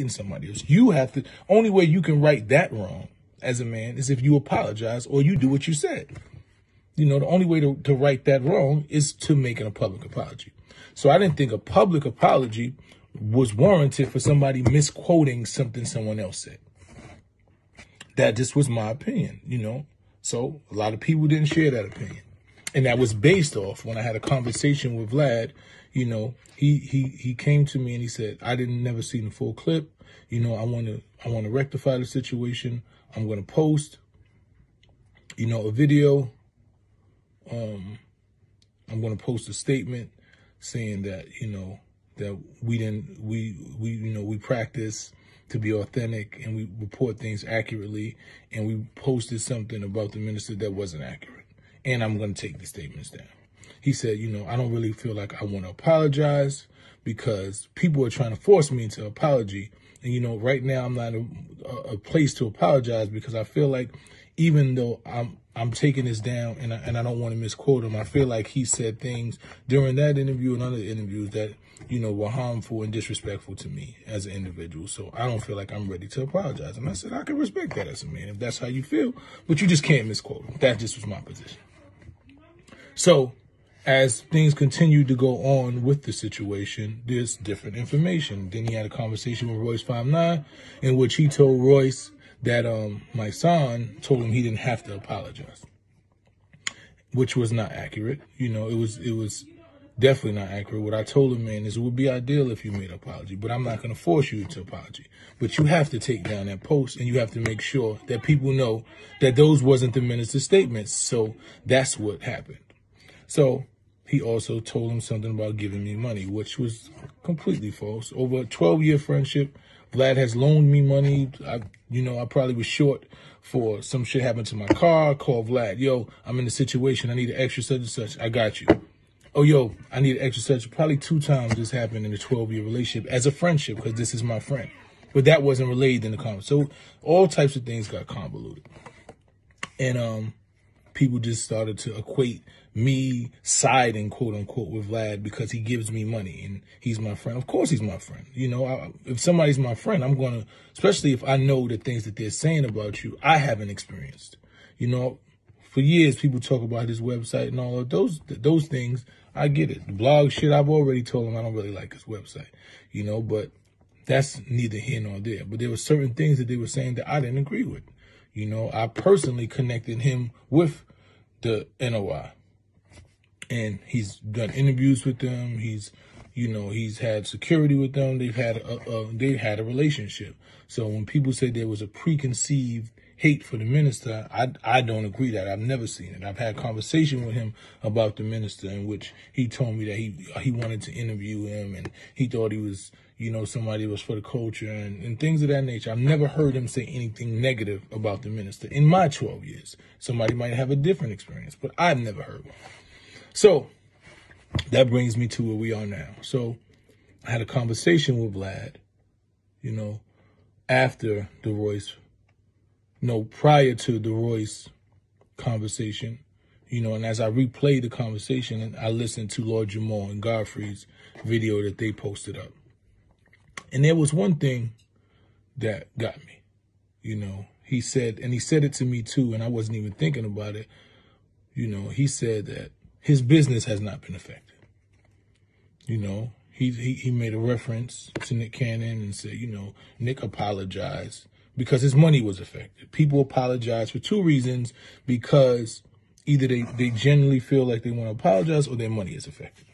somebody else. You have to, only way you can right that wrong as a man is if you apologize or you do what you said. You know, the only way to right that wrong is to make a public apology. So I didn't think a public apology was warranted for somebody misquoting something someone else said. That just was my opinion, you know. So a lot of people didn't share that opinion. And that was based off when I had a conversation with Vlad. You know, he came to me and he said, I never seen the full clip. You know, I want to rectify the situation. I'm going to post, you know, a video. I'm going to post a statement saying that, you know, that we practice to be authentic and we report things accurately, and we posted something about the minister that wasn't accurate. And I'm going to take the statements down. He said, you know, I don't really feel like I want to apologize because people are trying to force me into apology. And, you know, right now I'm not a place to apologize because I feel like even though I'm taking this down and I don't want to misquote him, I feel like he said things during that interview and other interviews that, you know, were harmful and disrespectful to me as an individual. So I don't feel like I'm ready to apologize. And I said, I can respect that as a man if that's how you feel, but you just can't misquote him. That just was my position. So as things continued to go on with the situation, there's different information. Then he had a conversation with Royce 59 in which he told Royce that Mysonne told him he didn't have to apologize, which was not accurate. You know, it was definitely not accurate. What I told him, man, is it would be ideal if you made an apology, but I'm not going to force you into apology. But you have to take down that post, and you have to make sure that people know that those wasn't the minister's statements. So that's what happened. So he also told him something about giving me money, which was completely false. Over a 12-year friendship, Vlad has loaned me money. I probably was short for some shit happened to my car. Called Vlad. Yo, I'm in a situation. I need an extra such and such. I got you. Oh, yo, I need an extra such. Probably 2 times this happened in a 12-year relationship as a friendship because this is my friend. But that wasn't relayed in the comments. So all types of things got convoluted. And people just started to equate me siding, quote unquote, with Vlad because he gives me money and he's my friend. Of course he's my friend. You know, if somebody's my friend, I'm going to, especially if I know the things that they're saying about you, I haven't experienced. You know, for years, people talk about his website and all of those things. I get it. The blog shit, I've already told him I don't really like his website, you know, but that's neither here nor there. But there were certain things that they were saying that I didn't agree with. You know, I personally connected him with the NOI. And he's done interviews with them. He's had security with them. They've had a relationship. So when people say there was a preconceived hate for the minister, I don't agree that. I've never seen it. I've had conversation with him about the minister in which he told me that he wanted to interview him and he thought he was, you know, somebody was for the culture and things of that nature. I've never heard him say anything negative about the minister in my 12 years. Somebody might have a different experience, but I've never heard one. So that brings me to where we are now. So I had a conversation with Vlad, you know, after the Royce, prior to the Royce conversation, you know, and as I replayed the conversation and I listened to Lord Jamal and Godfrey's video that they posted up. And there was one thing that got me, you know, he said it to me too, and I wasn't even thinking about it. You know, he said that his business has not been affected. You know, he made a reference to Nick Cannon and said, you know, Nick apologized because his money was affected. People apologize for 2 reasons, because either they genuinely feel like they want to apologize or their money is affected.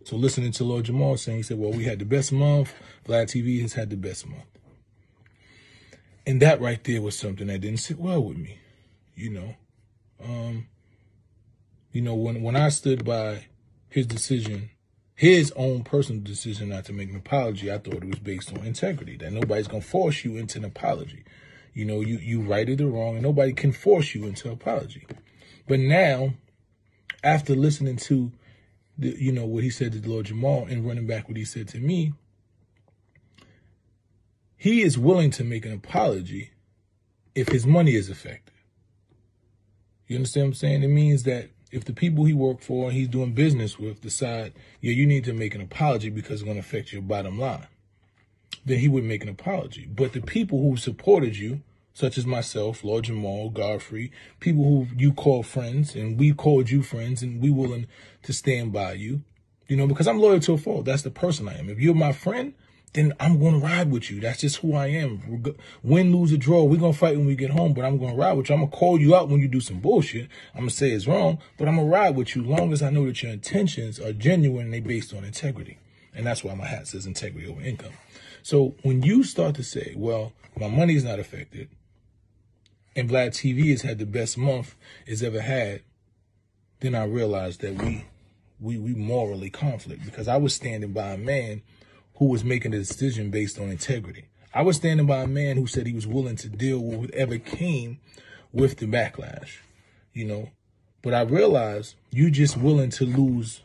So listening to Lord Jamal saying, he said, well, we had the best month. VladTv has had the best month. And that right there was something that didn't sit well with me, you know. You know, when I stood by his decision, his own personal decision not to make an apology, I thought it was based on integrity, that nobody's going to force you into an apology. You know, you righted the wrong and nobody can force you into an apology. But now, after listening to, what he said to Lord Jamal and running back what he said to me, he is willing to make an apology if his money is affected. You understand what I'm saying? It means that if the people he worked for and he's doing business with decide, yeah, you need to make an apology because it's going to affect your bottom line. then he would make an apology. But the people who supported you, such as myself, Lord Jamal, Godfrey, people who you call friends, and we called you friends, and we willing to stand by you, you know, because I'm loyal to a fault. That's the person I am. If you're my friend, then I'm going to ride with you. That's just who I am. Win, lose, or draw, we're going to fight when we get home, but I'm going to ride with you. I'm going to call you out when you do some bullshit. I'm going to say it's wrong, but I'm going to ride with you long as I know that your intentions are genuine and they based on integrity. And that's why my hat says integrity over income. So when you start to say, well, my money's not affected, and VladTv has had the best month it's ever had, then I realized that we morally conflict, because I was standing by a man who was making a decision based on integrity. I was standing by a man who said he was willing to deal with whatever came with the backlash, you know. But I realized you just willing to lose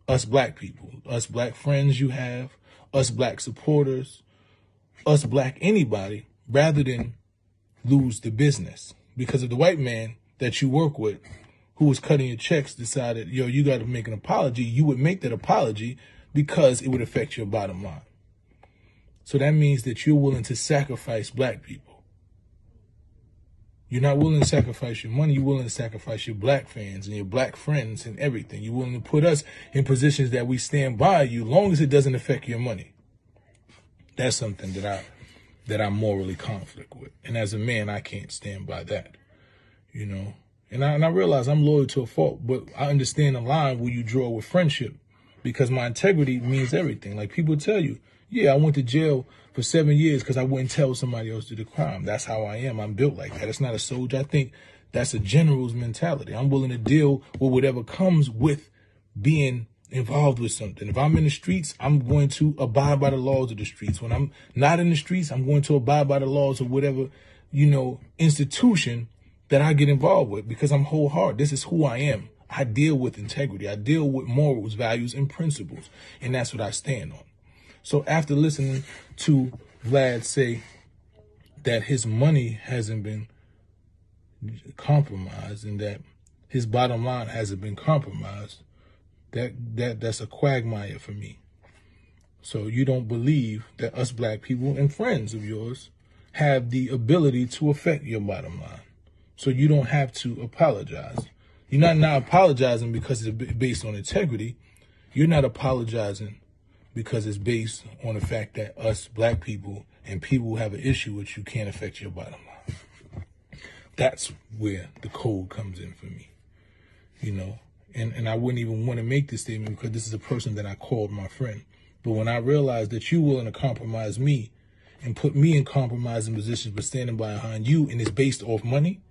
us black people, us black friends you have, us black supporters, us black anybody, rather than lose the business. Because if the white man that you work with who was cutting your checks decided, yo, you got to make an apology, you would make that apology because it would affect your bottom line. So that means that you're willing to sacrifice black people. You're not willing to sacrifice your money. You're willing to sacrifice your black fans and your black friends and everything. You're willing to put us in positions that we stand by you, long as it doesn't affect your money. That's something that I morally conflict with. And as a man, I can't stand by that, you know. And I realize I'm loyal to a fault, but I understand the line where you draw with friendship, because my integrity means everything. Like people tell you, yeah, I went to jail for 7 years because I wouldn't tell somebody else to do the crime. That's how I am. I'm built like that. It's not a soldier. I think that's a general's mentality. I'm willing to deal with whatever comes with being involved with something. If I'm in the streets, I'm going to abide by the laws of the streets. When I'm not in the streets, I'm going to abide by the laws of whatever, you know, institution that I get involved with, because I'm wholehearted. This is who I am. I deal with integrity. I deal with morals, values, and principles. And that's what I stand on. So after listening to Vlad say that his money hasn't been compromised and that his bottom line hasn't been compromised, that's a quagmire for me. So you don't believe that us black people and friends of yours have the ability to affect your bottom line. So you don't have to apologize. You're not apologizing because it's based on integrity. You're not apologizing because it's based on the fact that us black people and people who have an issue with you can't affect your bottom line. That's where the code comes in for me, you know. And I wouldn't even want to make this statement because this is a person that I called my friend. But when I realized that you're willing to compromise me and put me in compromising positions but standing behind you, and it's based off money,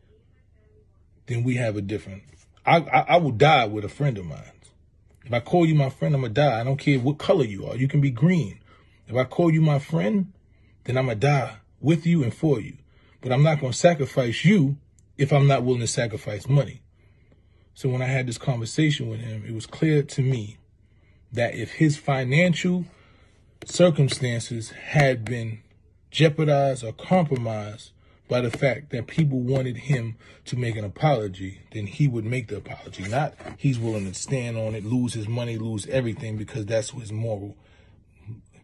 then we have a different... I will die with a friend of mine. If I call you my friend, I'm going to die. I don't care what color you are. You can be green. If I call you my friend, then I'm going to die with you and for you. But I'm not going to sacrifice you if I'm not willing to sacrifice money. So when I had this conversation with him, it was clear to me that if his financial circumstances had been jeopardized or compromised by the fact that people wanted him to make an apology, then he would make the apology. Not he's willing to stand on it, lose his money, lose everything, because that's what his moral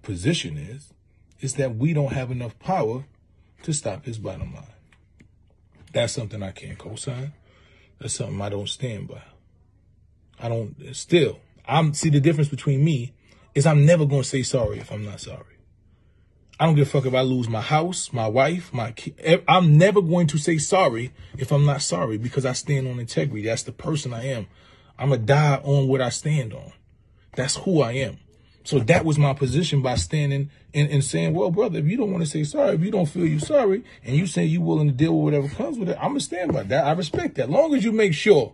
position is. It's that we don't have enough power to stop his bottom line. That's something I can't co-sign. That's something I don't stand by. See, the difference between me is I'm never going to say sorry if I'm not sorry. I don't give a fuck if I lose my house, my wife, my kid. I'm never going to say sorry if I'm not sorry, because I stand on integrity. That's the person I am. I'm going to die on what I stand on. That's who I am. So that was my position by standing and saying, well, brother, if you don't want to say sorry, if you don't feel you're sorry, and you say you're willing to deal with whatever comes with it, I'm going to stand by that. I respect that. Long as you make sure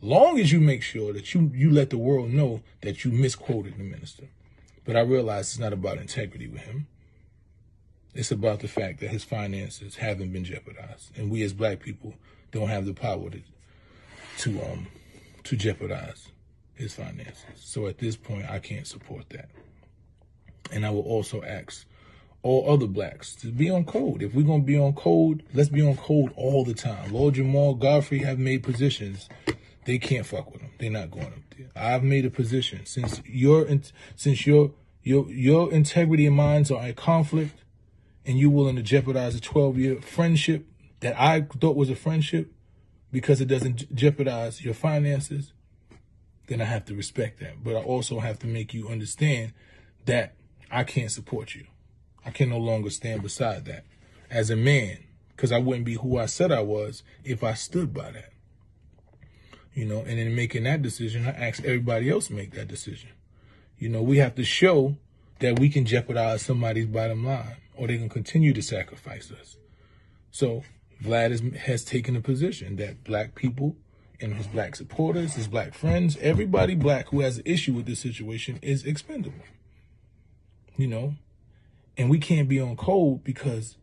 that you let the world know that you misquoted the minister. But I realize it's not about integrity with him. It's about the fact that his finances haven't been jeopardized, and we as black people don't have the power to jeopardize his finances. So at this point, I can't support that. And I will also ask all other blacks to be on code. If we're going to be on code, let's be on code all the time. Lord Jamal, Godfrey have made positions. They can't fuck with them. They're not going up there. I've made a position. Since your Your integrity and minds are in conflict, and you're willing to jeopardize a 12-year friendship that I thought was a friendship because it doesn't jeopardize your finances, then I have to respect that. But I also have to make you understand that I can't support you. I can no longer stand beside that as a man, because I wouldn't be who I said I was if I stood by that. And in making that decision, I asked everybody else to make that decision. We have to show that we can jeopardize somebody's bottom line, or they can continue to sacrifice us. So Vlad has taken a position that black people and his black supporters, his black friends, everybody black who has an issue with this situation is expendable. And we can't be on code, because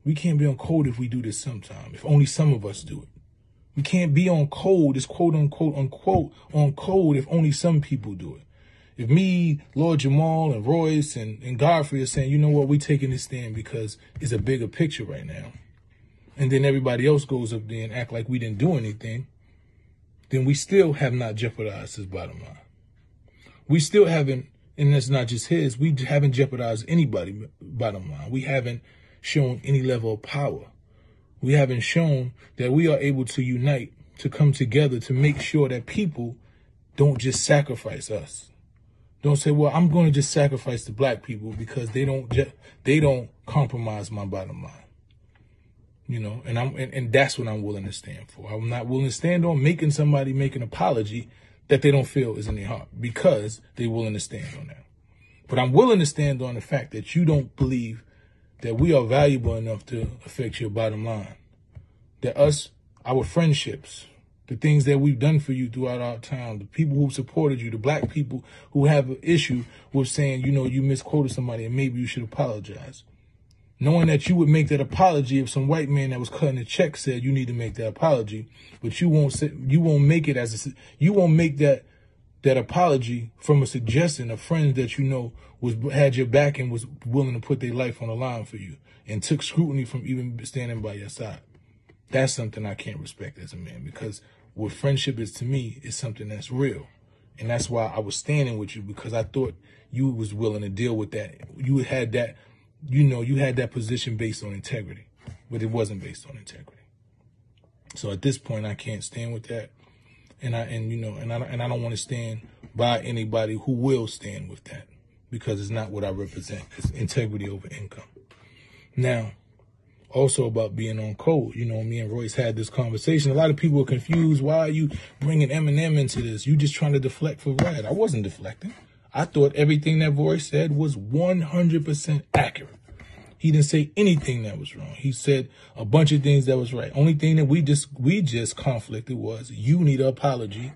we can't be on code if we do this sometime, if only some of us do it. We can't be on code, it's quote unquote on code if only some people do it. If me, Lord Jamal, and Royce, and Godfrey are saying, you know what, we're taking this stand because it's a bigger picture right now, and then everybody else goes up there and act like we didn't do anything, then we still have not jeopardized his bottom line. We still haven't, and that's not just his, we haven't jeopardized anybody's bottom line. We haven't shown any level of power. We haven't shown that we are able to unite, to come together, to make sure that people don't just sacrifice us. Don't say, well, I'm going to just sacrifice the black people because they don't compromise my bottom line. And that's what I'm willing to stand for. I'm not willing to stand on making somebody make an apology that they don't feel is in their heart, because they're willing to stand on that. But I'm willing to stand on the fact that you don't believe that we are valuable enough to affect your bottom line. That our friendships, the things that we've done for you throughout our time, the people who supported you, the black people who have an issue with saying, you misquoted somebody and maybe you should apologize. Knowing that you would make that apology if some white man that was cutting a check said you need to make that apology, but you won't make it you won't make that apology from a suggestion of friends that had your back and was willing to put their life on the line for you and took scrutiny from even standing by your side. That's something I can't respect as a man, because what friendship is to me is something that's real. And that's why I was standing with you, because I thought you was willing to deal with that. You had that, you had that position based on integrity, but it wasn't based on integrity. So at this point, I can't stand with that. And I don't want to stand by anybody who will stand with that, because it's not what I represent. It's integrity over income. Now, also about being on code, me and Royce had this conversation. A lot of people are confused. Why are you bringing Eminem into this? You just trying to deflect for Vlad. I wasn't deflecting. I thought everything that Royce said was 100% accurate. He didn't say anything that was wrong. He said a bunch of things that was right. Only thing that we just conflicted was, you need an apology.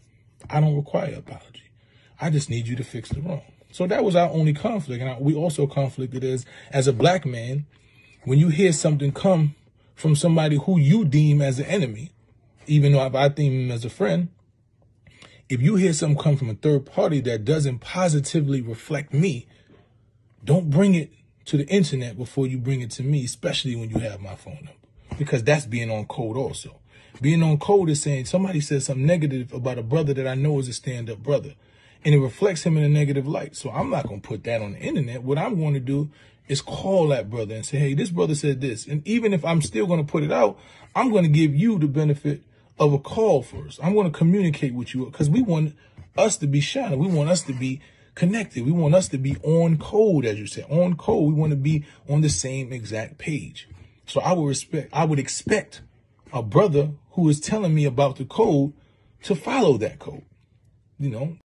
I don't require an apology. I just need you to fix the wrong. So that was our only conflict. And we also conflicted as a black man, when you hear something come from somebody who you deem as an enemy, even though I deem him as a friend, if you hear something come from a third party that doesn't positively reflect me, don't bring it to the internet before you bring it to me, especially when you have my phone number, because that's being on code also. Being on code is saying somebody says something negative about a brother that I know is a stand-up brother, and it reflects him in a negative light. So I'm not going to put that on the internet. What I'm going to do is call that brother and say, hey, this brother said this. And even if I'm still going to put it out, I'm going to give you the benefit of a call first. I'm going to communicate with you, because we want us to be shining. We want us to be connected. We want us to be on code, as you said, on code. We want to be on the same exact page. So I would expect a brother who is telling me about the code to follow that code.